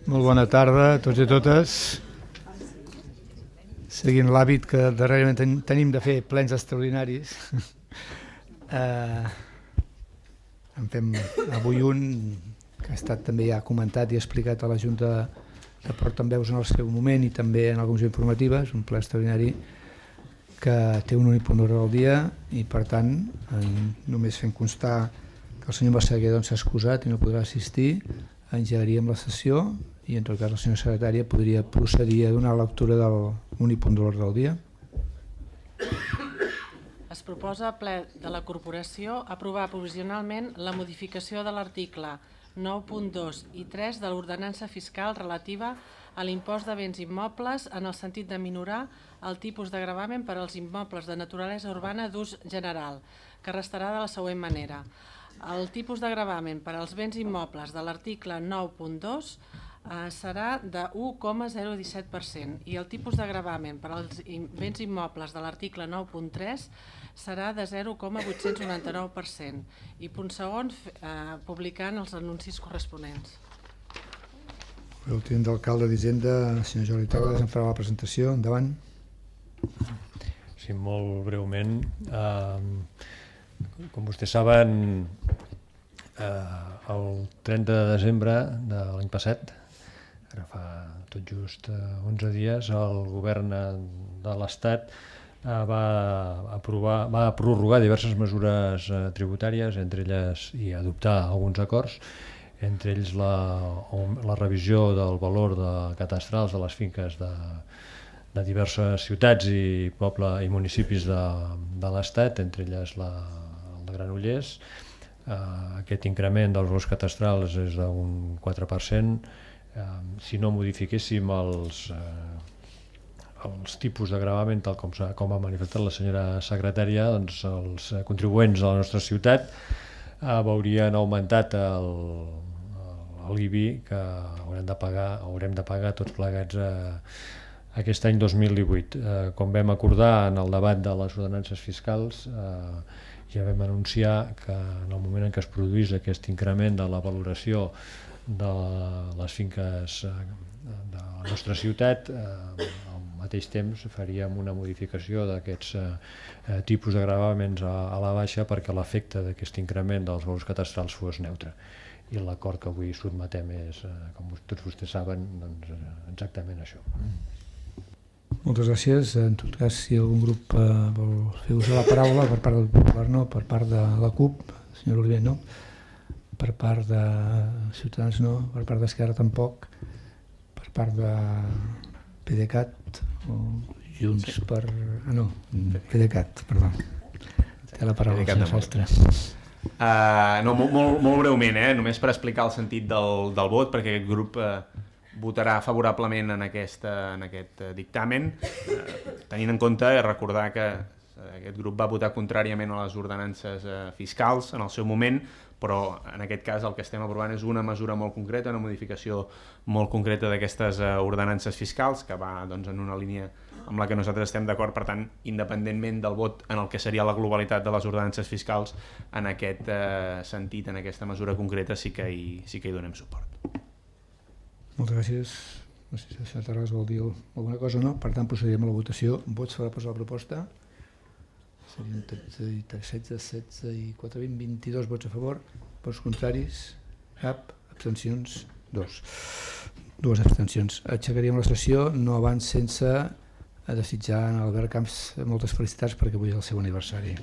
Molt bona tarda a tots i a totes. Seguint l'hàbit que darrerament tenim de fer plens extraordinaris, en fem avui un que ha estat també ja comentat i explicat a la Junta de Portaveus en el seu moment i també en la Comissió Informativa. És un ple extraordinari que té un únic punt d'ordre del dia i, per tant, només fent constar que el senyor Massaguer s'ha excusat i no podrà assistir, engegaríem la sessió i en tot cas la senyora secretària podria procedir a donar lectura del únic punt de l'ordre del dia. Es proposa al ple de la Corporació aprovar provisionalment la modificació de l'article 9.2 i 3 de l'ordenança fiscal relativa a l'impost de béns immobles en el sentit de minorar el tipus de gravamen per als immobles de naturalesa urbana d'ús general, que restarà de la següent manera. El tipus de gravamen per als béns immobles de l'article 9.2 serà de 1,017% i el tipus de gravamen per als béns immobles de l'article 9.3 serà de 0,899% i, punt segon, publicant els anuncis corresponents. El tinent d'alcalde d'Hisenda, senyor Jordi Terrades, en farà la presentació. Endavant. Sí, molt breument. Com vostès saben, el 30 de desembre de l'any passat, ara fa tot just 11 dies, el govern de l'Estat va prorrogar diverses mesures tributàries, entre elles i adoptar alguns acords, entre ells la revisió del valor catastrals de les finques de diverses ciutats i municipis de l'Estat, entre elles el de Granollers. Aquest increment dels valors catastrals és d'un 4%. Si no modifiquéssim els tipus de gravamen, tal com ha manifestat la senyora secretària, doncs els contribuents de la nostra ciutat veurien augmentat l'IBI que haurem de pagar tots plegats aquest any 2018. Com vam acordar en el debat de les ordenances fiscals, ja vam anunciar que en el moment en què es produís aquest increment de la valoració de les finques de la nostra ciutat, al mateix temps faríem una modificació d'aquests tipus de gravàmens a la baixa perquè l'efecte d'aquest increment dels valors catastrals fos neutre. I l'acord que avui sotmetem és, com tots vostès saben, doncs, exactament això. Moltes gràcies. En tot cas, si algun grup vol fer ús de la paraula, per part del Popular no, per part de la CUP, senyor Oliver no, per part de Ciutadans no, per part d'Esquerra tampoc, per part de PDeCAT o Junts per... no, PDeCAT, perdó. Té la paraula, senyor Sastre. No, molt breument, només per explicar el sentit del vot, perquè aquest grup votarà favorablement en aquest dictamen, tenint en compte i recordar que aquest grup va votar contràriament a les ordenances fiscals en el seu moment, però en aquest cas el que estem aprovant és una mesura molt concreta, una modificació molt concreta d'aquestes ordenances fiscals que va doncs, en una línia amb la que nosaltres estem d'acord. Per tant, independentment del vot en el que seria la globalitat de les ordenances fiscals, en aquest sentit, en aquesta mesura concreta, sí que hi donem suport. Moltes gràcies. No sé si el senyor Terrades vol dir alguna cosa o no. Per tant, procedirem a la votació. Vots favorables a la proposta. Serien 16 i 4, 22 vots a favor. Vots contraris, cap. Abstencions, 2. 2 abstencions. Aixecaríem la sessió, no abans sense desitjar a Albert Camps moltes felicitats perquè avui és el seu aniversari.